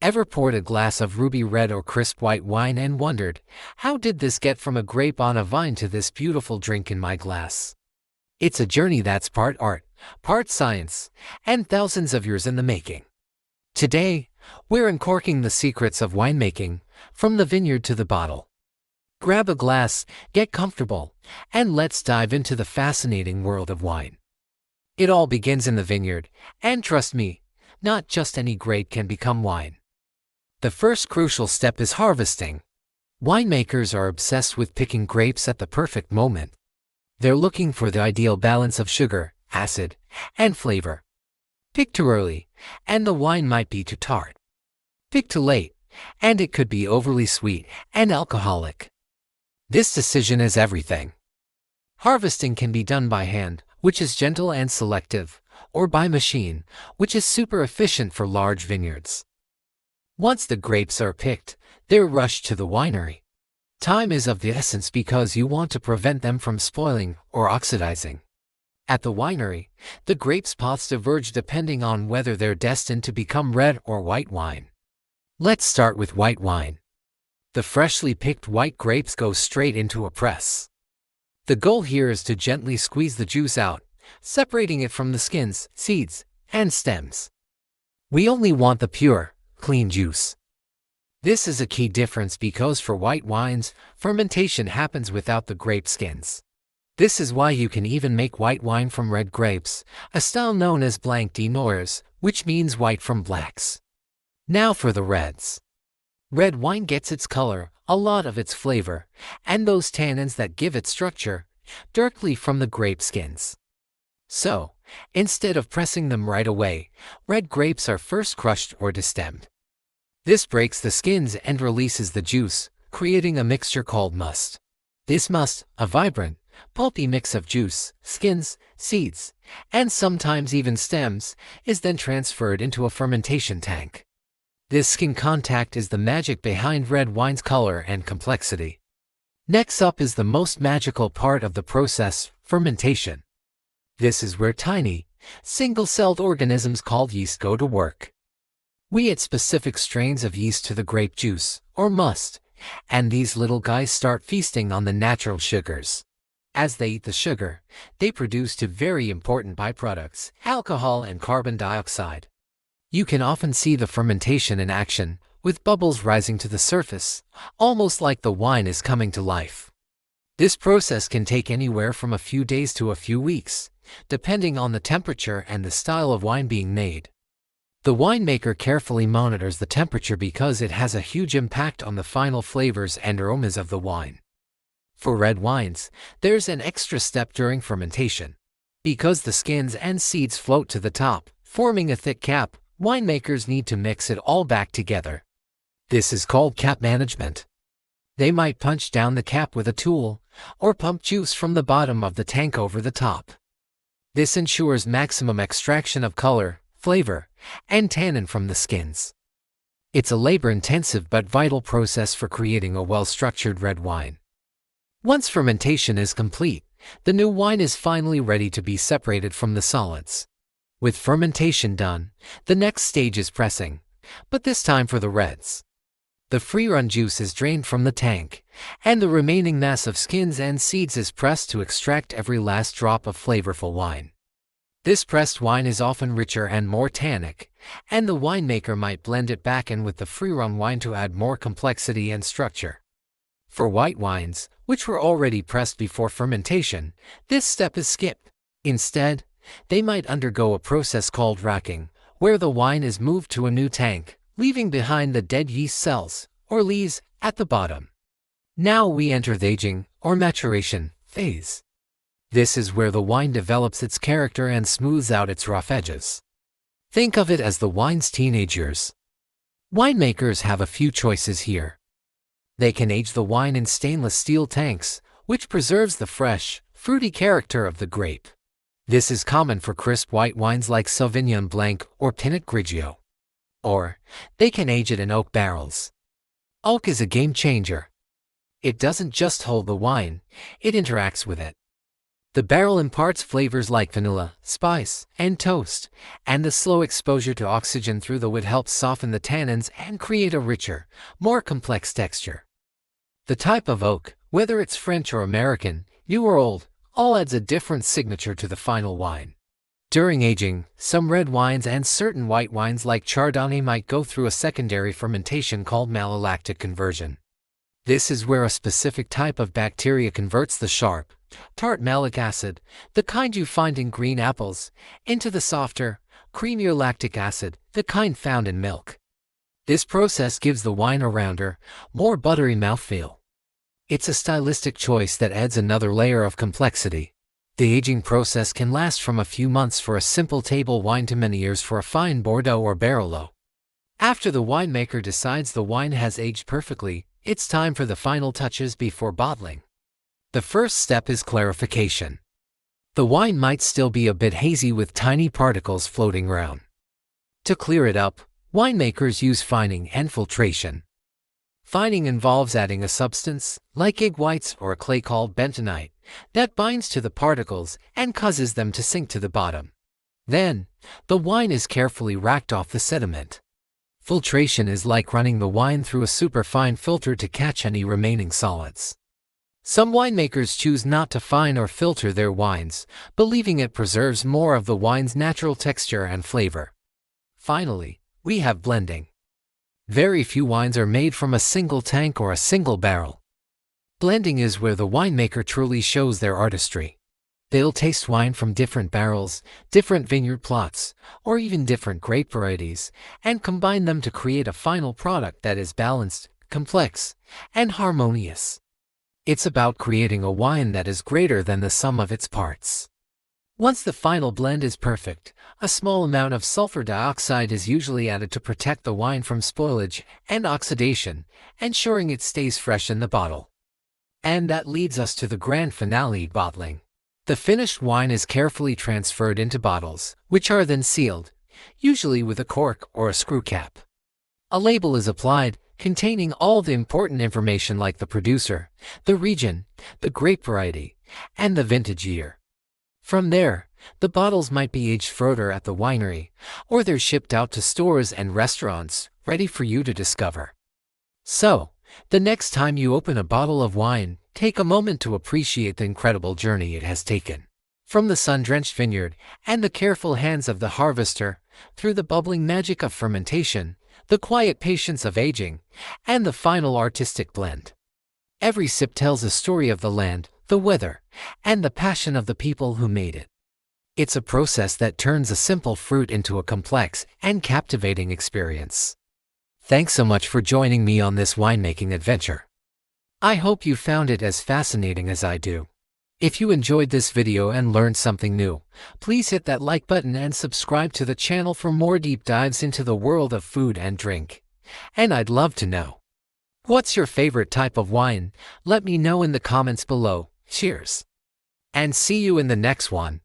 Ever poured a glass of ruby red or crisp white wine and wondered, how did this get from a grape on a vine to this beautiful drink in my glass? It's a journey that's part art, part science, and thousands of years in the making. Today, we're uncorking the secrets of winemaking, from the vineyard to the bottle. Grab a glass, get comfortable, and let's dive into the fascinating world of wine. It all begins in the vineyard, and trust me, not just any grape can become wine. The first crucial step is harvesting. Winemakers are obsessed with picking grapes at the perfect moment. They're looking for the ideal balance of sugar, acid, and flavor. Pick too early, and the wine might be too tart. Pick too late, and it could be overly sweet and alcoholic. This decision is everything. Harvesting can be done by hand, which is gentle and selective, or by machine, which is super efficient for large vineyards. Once the grapes are picked, they're rushed to the winery. Time is of the essence because you want to prevent them from spoiling or oxidizing. At the winery, the grapes' paths diverge depending on whether they're destined to become red or white wine. Let's start with white wine. The freshly picked white grapes go straight into a press. The goal here is to gently squeeze the juice out, separating it from the skins, seeds, and stems. We only want the pure, clean juice. This is a key difference because for white wines, fermentation happens without the grape skins. This is why you can even make white wine from red grapes, a style known as blanc de noirs, which means white from blacks. Now for the reds. Red wine gets its color, a lot of its flavor, and those tannins that give it structure, directly from the grape skins. So, instead of pressing them right away, red grapes are first crushed or destemmed. This breaks the skins and releases the juice, creating a mixture called must. This must, a vibrant, pulpy mix of juice, skins, seeds, and sometimes even stems, is then transferred into a fermentation tank. This skin contact is the magic behind red wine's color and complexity. Next up is the most magical part of the process, fermentation. This is where tiny, single-celled organisms called yeast go to work. We add specific strains of yeast to the grape juice, or must, and these little guys start feasting on the natural sugars. As they eat the sugar, they produce two very important byproducts, alcohol and carbon dioxide. You can often see the fermentation in action, with bubbles rising to the surface, almost like the wine is coming to life. This process can take anywhere from a few days to a few weeks, depending on the temperature and the style of wine being made. The winemaker carefully monitors the temperature because it has a huge impact on the final flavors and aromas of the wine. For red wines, there's an extra step during fermentation. Because the skins and seeds float to the top, forming a thick cap, winemakers need to mix it all back together. This is called cap management. They might punch down the cap with a tool, or pump juice from the bottom of the tank over the top. This ensures maximum extraction of color, flavor, and tannin from the skins. It's a labor-intensive but vital process for creating a well-structured red wine. Once fermentation is complete, the new wine is finally ready to be separated from the solids. With fermentation done, the next stage is pressing, but this time for the reds. The free-run juice is drained from the tank, and the remaining mass of skins and seeds is pressed to extract every last drop of flavorful wine. This pressed wine is often richer and more tannic, and the winemaker might blend it back in with the free-run wine to add more complexity and structure. For white wines, which were already pressed before fermentation, this step is skipped. Instead, they might undergo a process called racking, where the wine is moved to a new tank, leaving behind the dead yeast cells, or lees, at the bottom. Now we enter the aging, or maturation, phase. This is where the wine develops its character and smooths out its rough edges. Think of it as the wine's teenage years. Winemakers have a few choices here. They can age the wine in stainless steel tanks, which preserves the fresh, fruity character of the grape. This is common for crisp white wines like Sauvignon Blanc or Pinot Grigio. Or, they can age it in oak barrels. Oak is a game changer. It doesn't just hold the wine, it interacts with it. The barrel imparts flavors like vanilla, spice, and toast, and the slow exposure to oxygen through the wood helps soften the tannins and create a richer, more complex texture. The type of oak, whether it's French or American, new or old, all adds a different signature to the final wine. During aging, some red wines and certain white wines like Chardonnay might go through a secondary fermentation called malolactic conversion. This is where a specific type of bacteria converts the sharp, tart malic acid, the kind you find in green apples, into the softer, creamier lactic acid, the kind found in milk. This process gives the wine a rounder, more buttery mouthfeel. It's a stylistic choice that adds another layer of complexity. The aging process can last from a few months for a simple table wine to many years for a fine Bordeaux or Barolo. After the winemaker decides the wine has aged perfectly, it's time for the final touches before bottling. The first step is clarification. The wine might still be a bit hazy with tiny particles floating around. To clear it up, winemakers use fining and filtration. Fining involves adding a substance, like egg whites or a clay called bentonite, that binds to the particles and causes them to sink to the bottom. Then, the wine is carefully racked off the sediment. Filtration is like running the wine through a superfine filter to catch any remaining solids. Some winemakers choose not to fine or filter their wines, believing it preserves more of the wine's natural texture and flavor. Finally, we have blending. Very few wines are made from a single tank or a single barrel. Blending is where the winemaker truly shows their artistry. They'll taste wine from different barrels, different vineyard plots, or even different grape varieties, and combine them to create a final product that is balanced, complex, and harmonious. It's about creating a wine that is greater than the sum of its parts. Once the final blend is perfect, a small amount of sulfur dioxide is usually added to protect the wine from spoilage and oxidation, ensuring it stays fresh in the bottle. And that leads us to the grand finale, bottling. The finished wine is carefully transferred into bottles, which are then sealed, usually with a cork or a screw cap. A label is applied, containing all the important information like the producer, the region, the grape variety, and the vintage year. From there, the bottles might be aged further at the winery, or they're shipped out to stores and restaurants, ready for you to discover. So, the next time you open a bottle of wine, take a moment to appreciate the incredible journey it has taken. From the sun-drenched vineyard and the careful hands of the harvester, through the bubbling magic of fermentation, the quiet patience of aging, and the final artistic blend. Every sip tells a story of the land, the weather, and the passion of the people who made it. It's a process that turns a simple fruit into a complex and captivating experience. Thanks so much for joining me on this winemaking adventure. I hope you found it as fascinating as I do. If you enjoyed this video and learned something new, please hit that like button and subscribe to the channel for more deep dives into the world of food and drink. And I'd love to know, what's your favorite type of wine? Let me know in the comments below. Cheers! And see you in the next one.